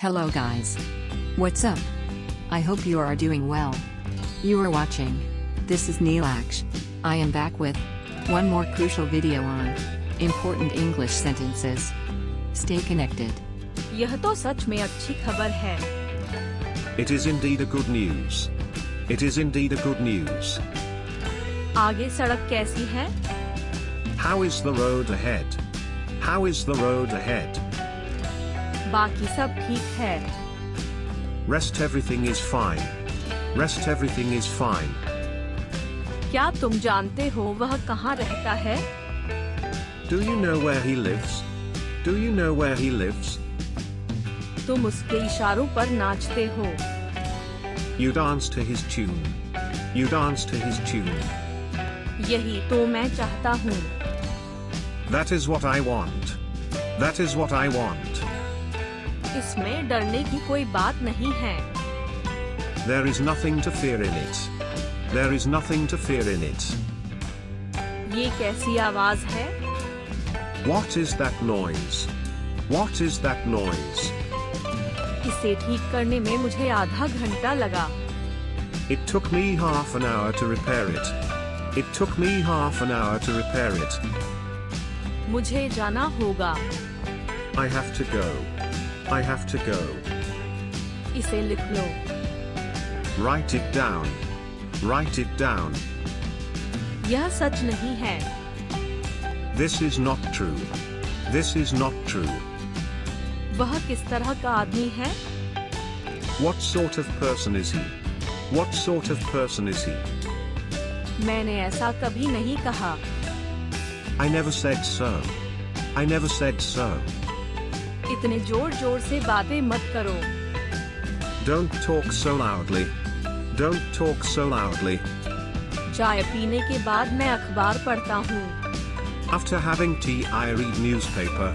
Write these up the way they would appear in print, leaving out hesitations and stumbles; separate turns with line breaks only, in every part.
Hello guys. What's up? I hope you are doing well. You are watching. This is Neelaksh. I am back with one more crucial video on important English sentences. Stay connected.
यह तो सच में अच्छी खबर है।
It is indeed a good news. It is indeed a good news.
आगे सड़क कैसी है?
How is the road ahead? How is the road ahead?
बाकी सब ठीक है।
Rest everything is fine. Rest everything is fine.
क्या तुम जानते हो वह कहाँ रहता है?
Do you know where he lives? Do you know where he lives?
तुम उसके इशारों पर नाचते हो।
You dance to his tune. You dance to his tune.
यही तो मैं चाहता हूँ।
That is what I want. That is what I want.
इसमें डरने की कोई बात नहीं है।
There is nothing to fear in it. There is nothing to fear in it.
ये कैसी आवाज है?
What is that noise? What is that noise?
इसे ठीक करने में मुझे आधा घंटा लगा।
It took me half an hour to repair it. It took me half an hour to repair it.
मुझे जाना होगा।
I have to go. I have to go.
इसे लिख लो।
Write it down. Write it down.
यह सच नहीं है।
This is not true. This is not true.
वह किस तरह का आदमी है?
What sort of person is he? What sort of person is he?
मैंने ऐसा कभी नहीं कहा।
I never said so. I never said so.
इतने जोर जोर से बातें मत करो।
Don't talk so loudly. Don't talk so loudly.
चाय पीने के बाद मैं अखबार पढ़ता हूँ।
After having tea, I read newspaper.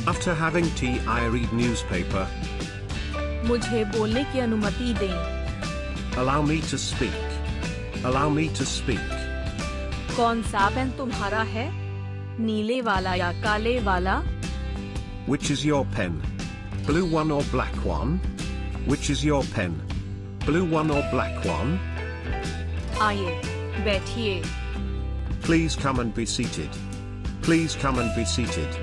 After having tea, I read newspaper.
मुझे बोलने की अनुमति दें।
Allow me to speak. Allow me to speak.
कौन सा पेन तुम्हारा है? नीले वाला या काले वाला?
Which is your pen? Blue one or black one? Which is your pen? Blue one or black one?
आइए, बैठिए।
Please come and be seated. Please come and be seated.